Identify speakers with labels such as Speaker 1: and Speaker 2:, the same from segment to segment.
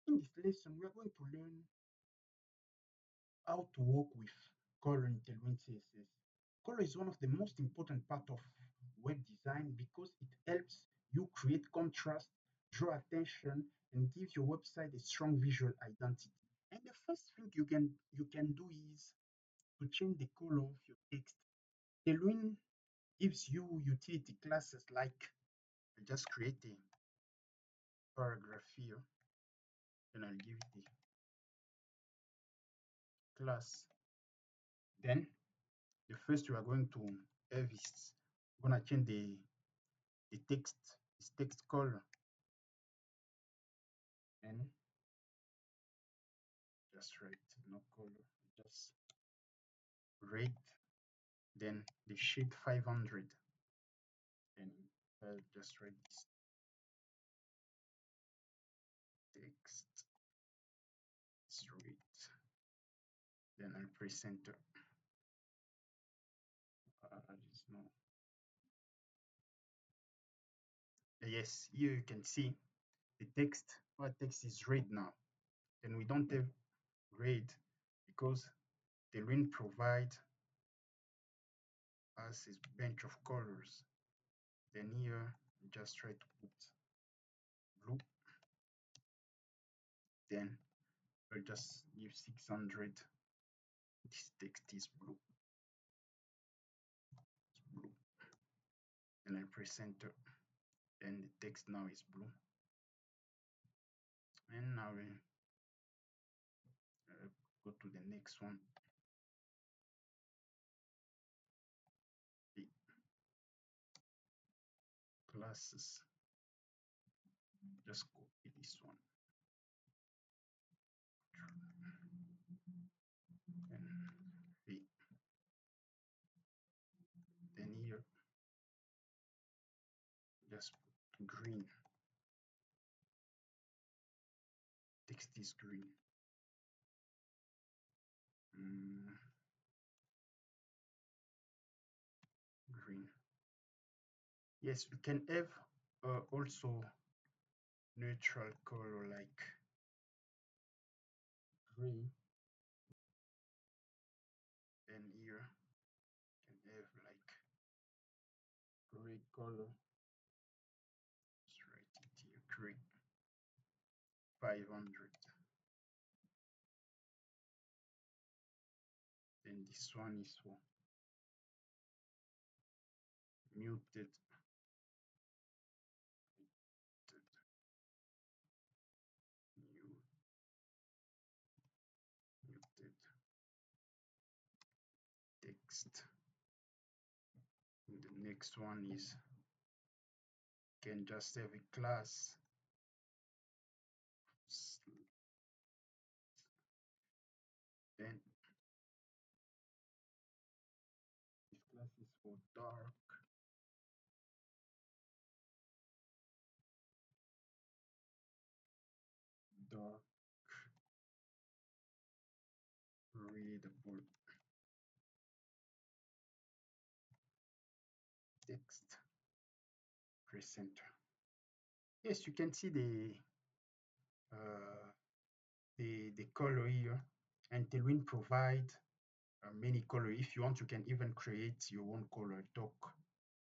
Speaker 1: In this lesson, we are going to learn how to work with color in Tailwind CSS. Color is one of the most important part of web design because it helps you create contrast, draw attention, and give your website a strong visual identity. And the first thing you can do is to change the color of your text. Tailwind gives you utility classes like I just create a paragraph here, and I'll give it a class. Then the first we are going to have is gonna change the text, this text color, and just write no color, just red. Then the shade 500, and I'll just write this text is red. Then I'll press enter. There's no. Yes, here you can see the text. Our text is red now. Then we don't have red because the Tailwind provide us a bunch of colors. Then here just try to put blue. Then I'll just give 600. This text is blue. It's blue. And I press enter. Then the text now is blue. And now we go to the next one. The classes. Just copy this one. And then here just put green. Text is green. Green. Yes, we can have also neutral color like gray. Then here can have like gray color. Let's write it here, gray 500. Then this one is for muted. Muted text. And the next one is can just have a class. Then this class is for dark. Dark readable text. Press enter. Yes, you can see uh, the color here, and Tailwind provide many color. If you want, you can even create your own color. Talk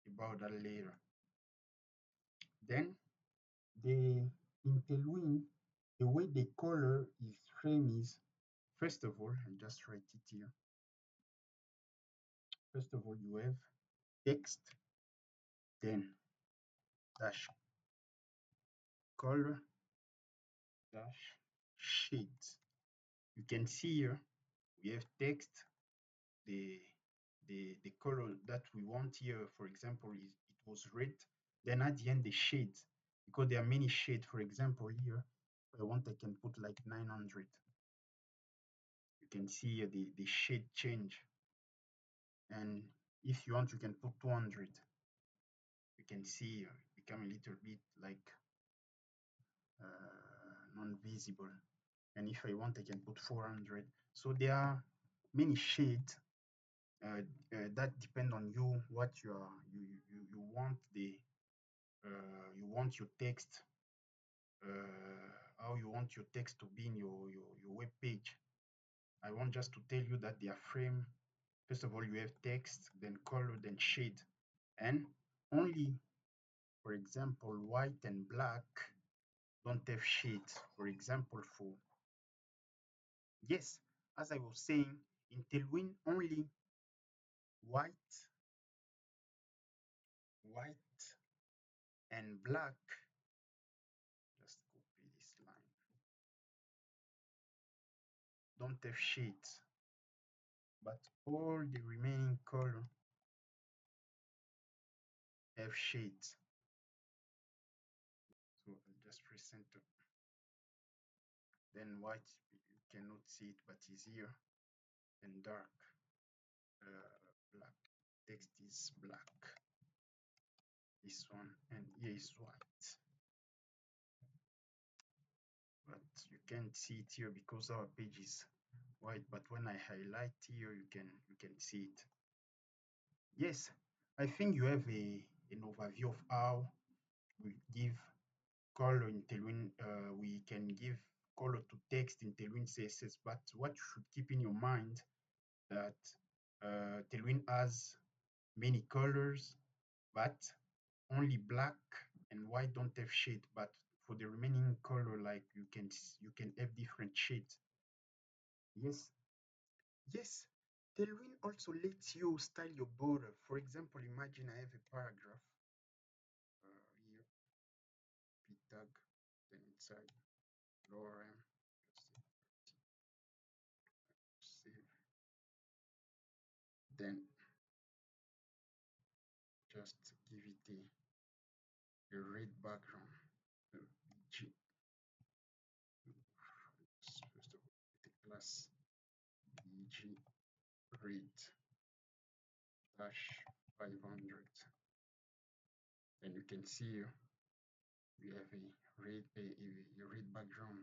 Speaker 1: about that later. Then in Tailwind, the way the color is framed is, first of all, I just write it here. First of all, you have text, then dash color dash shades. You can see here we have text, the the color that we want here, for example, is it was red. Then at the end the shades, because there are many shades. For example, here if I want, I can put like 900. You can see here the shade change. And if you want, you can put 200. You can see it become a little bit like non-visible. And if I want, I can put 400. So there are many shades that depend on you, what you want you want your text how you want your text to be in your web page. I want just to tell you that they are frame. First of all, you have text, then color, then shade. And only, for example, white and black don't have shades. For example, for, yes, as I was saying, in Tailwind, only white, white and black, just copy this line, don't have shades, but all the remaining color have shades. So I'll just recenter. Then white, you cannot see it, but it's here. And dark, black. Text is black. This one, and here is white. But you can't see it here because our page is white. But when I highlight here, you can see it. Yes, I think you have an overview of how we give color in Tailwind. We can give color to text in Tailwind CSS. But what you should keep in your mind that Tailwind has many colors, but only black and white don't have shade. But for the remaining color, like you can have different shades. Yes, yes. Tailwind also lets you style your border. For example, imagine I have a paragraph here, p tag, then inside lower m, save, then just give it a red background. G, first of all, the class bg red dash 500. And you can see here we have a red background.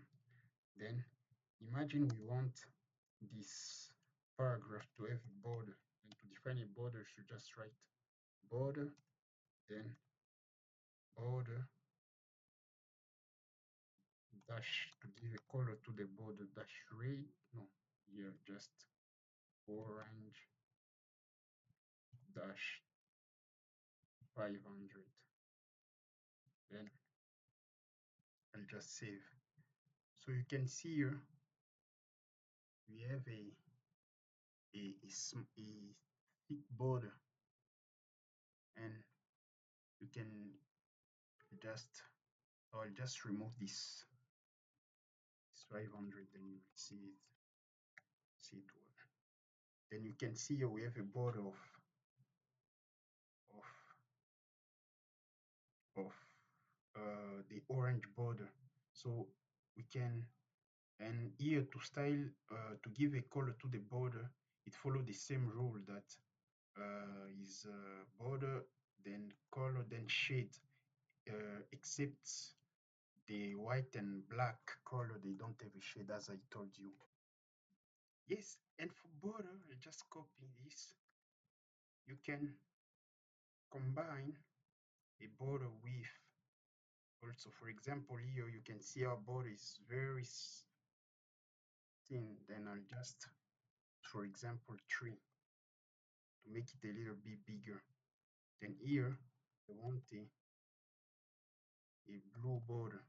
Speaker 1: Then imagine we want this paragraph to have a border, and to define a border you should just write border, then border dash, to give a color to the border, dash red, no, here just orange dash 500. Then I'll just save. So you can see here we have a thick border, and you can just, I'll just remove this 500, then you will see it well. Then you can see here we have a border of the orange border. So we can, and here to style, to give a color to the border, it follows the same rule that is border, then color, then shade, except the white and black color, they don't have a shade, as I told you. Yes, and for border, I just copy this. You can combine a border with also, for example, here you can see our border is very thin. Then I'll just, for example, 3 to make it a little bit bigger. Then here I want a blue border.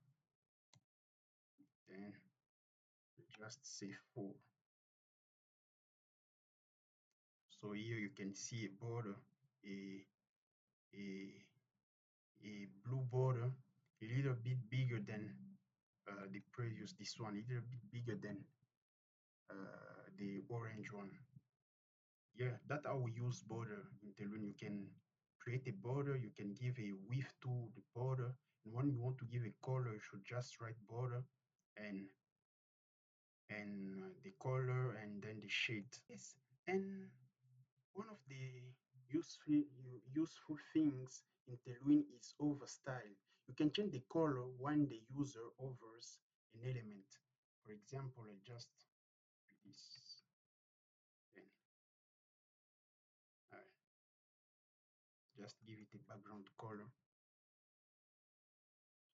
Speaker 1: Then just say 4. So here you can see a border, a a a blue border, a little bit bigger than the previous, this one, a little bit bigger than the orange one. Yeah, that's how we use border in Tailwind. You can create a border, you can give a width to the border, and when you want to give a color, you should just write border and the color and then the shade. Yes, and one of the useful things in Tailwind is overstyle. You can change the color when the user overs an element. For example, I just this, then just give it a background color.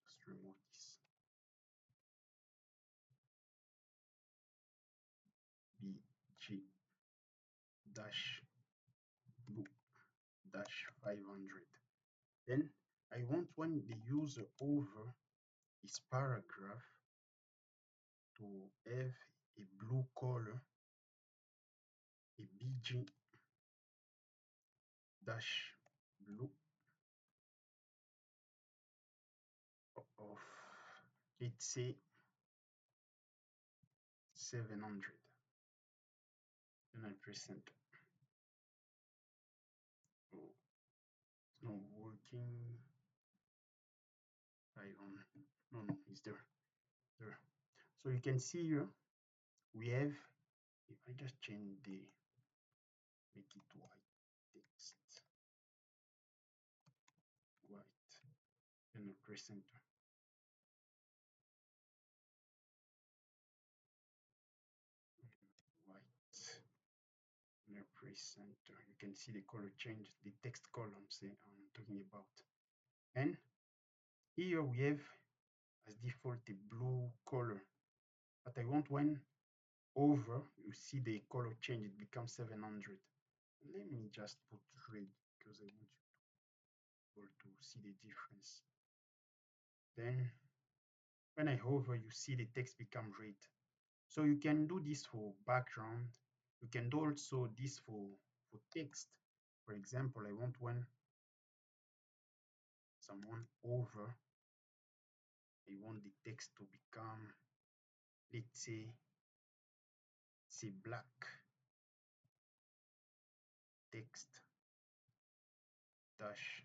Speaker 1: Just remove this. dash blue dash 500. Then I want when the user over this paragraph to have a blue color, a bg dash blue of, let's say, 700. And I press enter. Oh, it's not working. No, it's there. So you can see here we have, if I just change the, make it white text, white, and I press enter. White, and I press enter. You can see the color change, the text columns I'm talking about. And here we have as default the blue color, but I want when over, you see the color change, it becomes 700. Let me just put red because I want you to see the difference. Then when I hover, you see the text become red. So you can do this for background. You can do also this for text. For example, I want when someone over, I want the text to become, let's say black text dash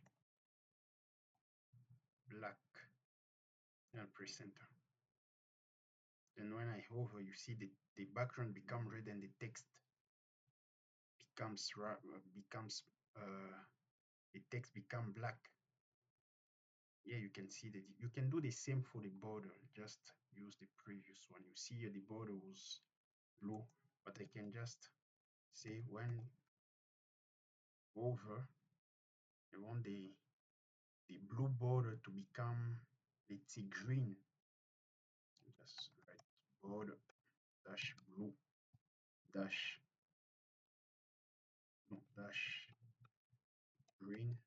Speaker 1: black, and press enter. Then when I hover, you see the background become red and the text becomes the text become black. Here you can see that you can do the same for the border. Just use the previous one. You see here the border was blue, but I can just say when over, I want the blue border to become, let's say, green. Just write border dash blue dash no dash green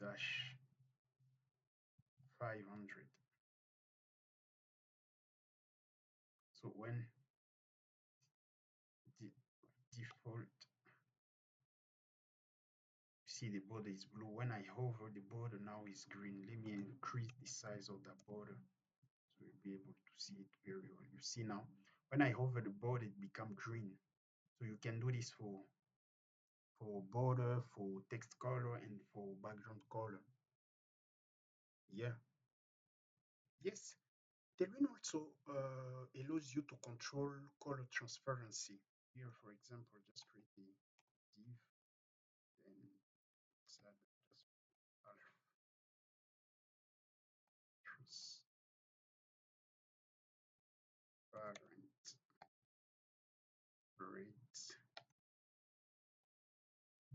Speaker 1: dash 500. So when the default, you see the border is blue. When I hover, the border now is green. Let me increase the size of that border so you'll be able to see it very well. You see now, when I hover the border, it become green. So you can do this for border, for text color, and for background color. Yeah. Yes. Tailwind also allows you to control color transparency. Here, for example, just create a div and let's add just color transparent rate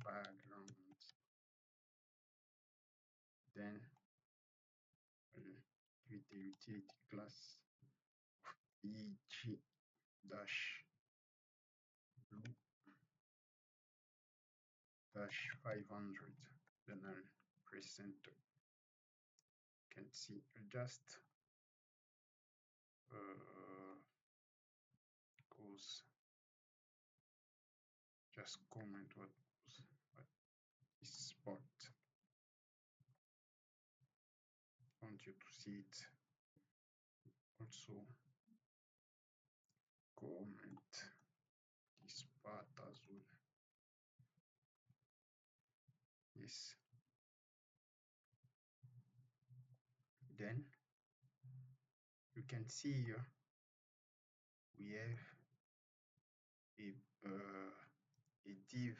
Speaker 1: background. Then create a utility class eg dash blue dash 500. Then I'll press enter. You can see I'll just goes just comment what is spot. I want you to see it. Also comment this part as well. Yes. Then you can see here we have a div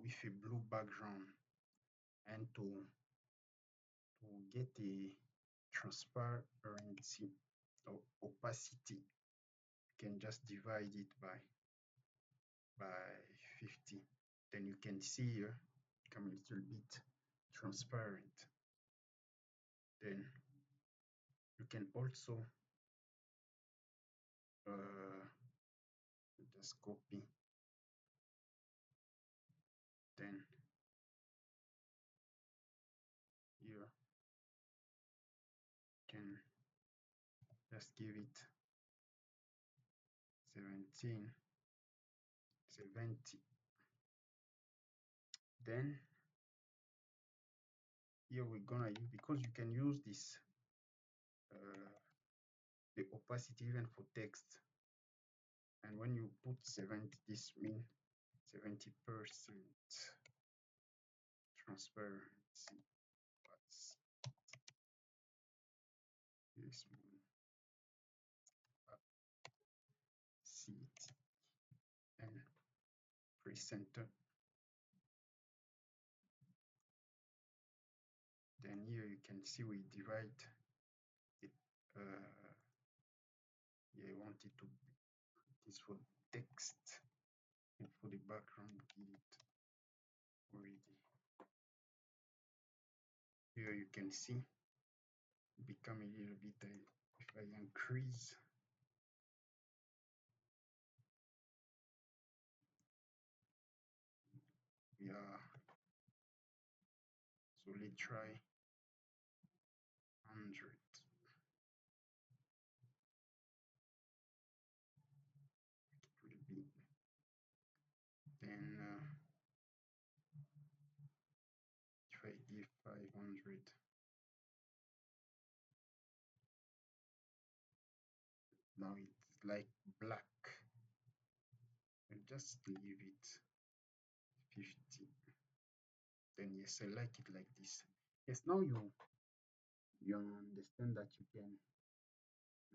Speaker 1: with a blue background, and to get a transparency or opacity, you can just divide it by 50. Then you can see here become a little bit transparent. Then you can also just copy, then here can just give it 17, 70. Then here we're gonna use, because you can use this the opacity even for text, and when you put 70, this means 70% transparency. This means see it and press enter. Then here you can see we divide it. Yeah, I want it to be this for text, and for the background give it already. Here you can see become a little bit, if I increase, yeah, so let's try 100. It will be, then if I give 500, now it's like black, and just leave it 50. Then yes, I like it like this. Yes, now you understand that you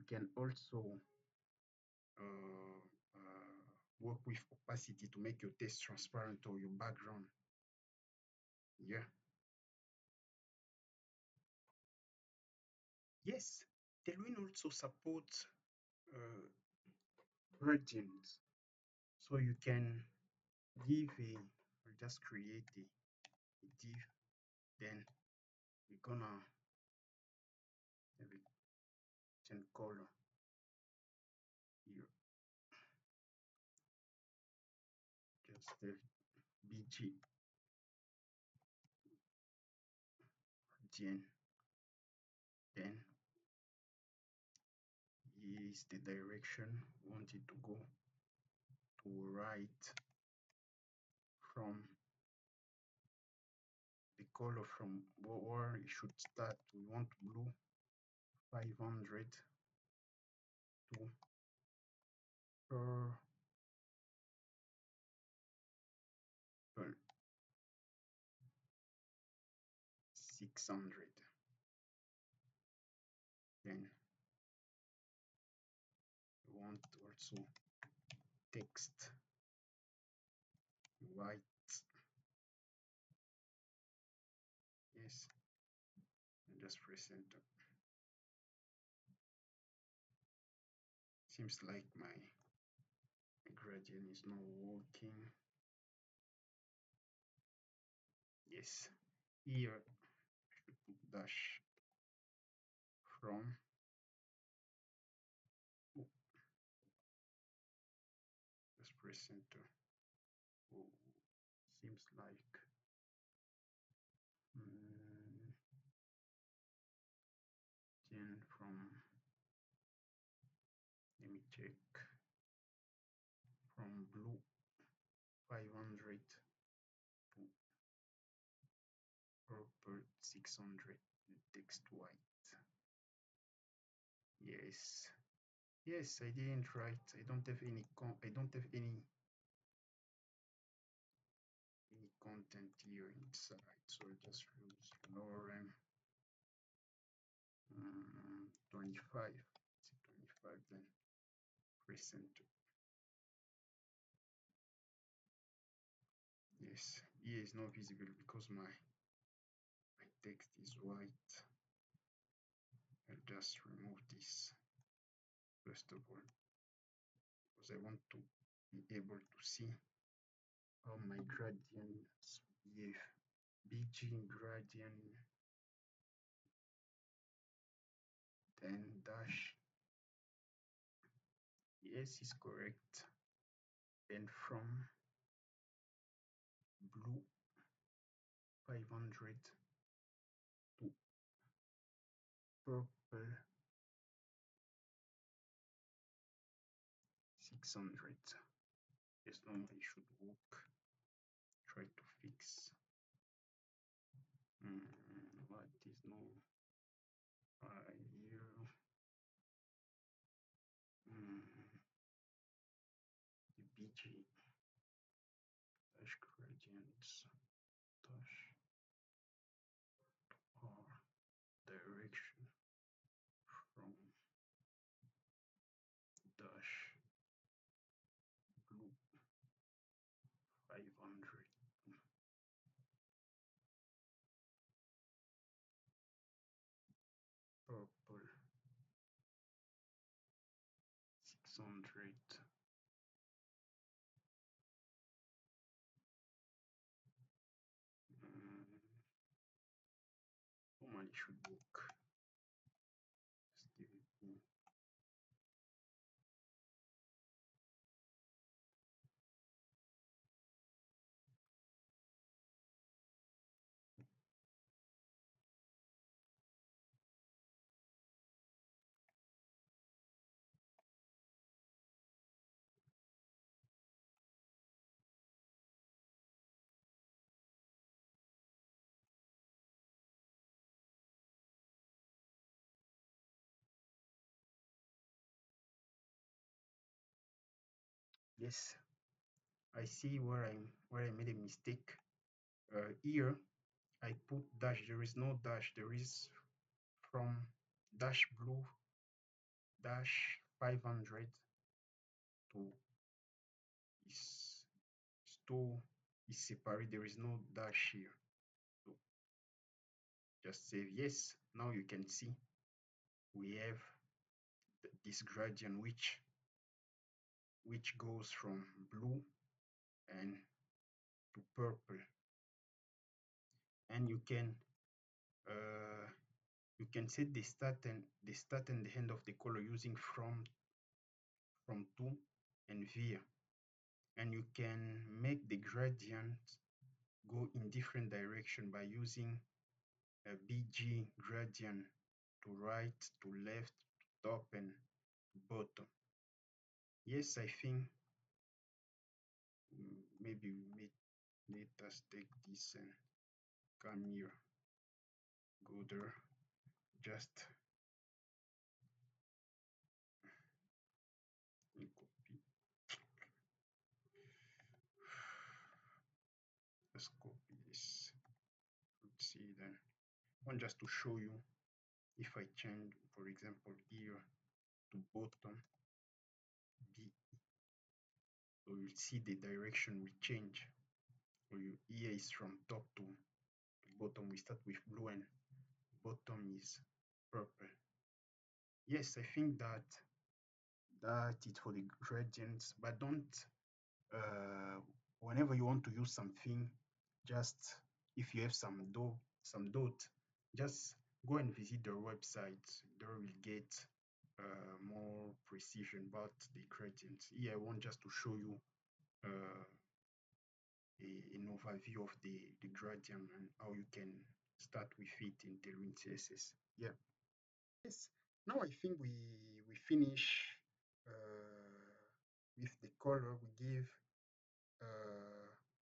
Speaker 1: can also uh, uh, work with opacity to make your text transparent or your background. Yeah. Yes, Tailwind also supports gradients. So you can give or just create a div, then we're gonna maybe change color here, just the BG gradient, then is the direction we want it to go to right, from the color from where it should start. We want blue 500 to per 600. Then we want also text white. Yes, and just press enter. Seems like my gradient is not working. Yes, here I should put dash from. Oh, just press enter. Oh, seems like then from, let me check, from blue 500 to purple 600, text white. Yes, yes, I didn't write. I don't have any content here inside, so I just use lorem 25. 25, then press enter. Yes, here is not visible because my text is white. I'll just remove this first of all, because I want to be able to see how my gradients behave. BG gradient, then dash. Yes, is correct. and from blue 500 to purple 600. Yes, normally should work. Try to fix. What is no here? The BG dash gradients dash R direction from dash blue 500 purple 600. Normally should work. Yes, I see where I made a mistake. Here I put dash. There is no dash. There is from dash blue dash 500 to is two is separate. There is no dash here. So just save yes. Now you can see we have this gradient which goes from blue and to purple, and uh, you can set the start and the end of the color using from to and via, and you can make the gradient go in different direction by using a BG gradient to right, to left, to top and bottom. Yes, I think maybe let us take this and come here, go there, just copy. Let's copy this. Let's see then. One just to show you, if I change, for example, here to bottom B, so you'll see the direction will change. So here is from top to bottom. We start with blue and bottom is purple. Yes, I think that it for the gradients, but don't whenever you want to use something, just if you have some doubt, just go and visit their website. There will get more precision about the gradients. Here I want just to show you uh, an overview of the gradient and how you can start with it in Tailwind CSS. Yeah. Yes. Now I think we finish with the color. We give uh,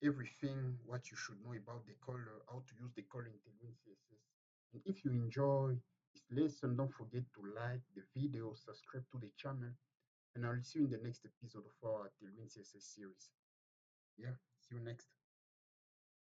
Speaker 1: everything what you should know about the color, how to use the color in Tailwind CSS. And if you enjoy this lesson, don't forget to like the video, subscribe to the channel, and I'll see you in the next episode of our Tailwind CSS series. Yeah, see you next.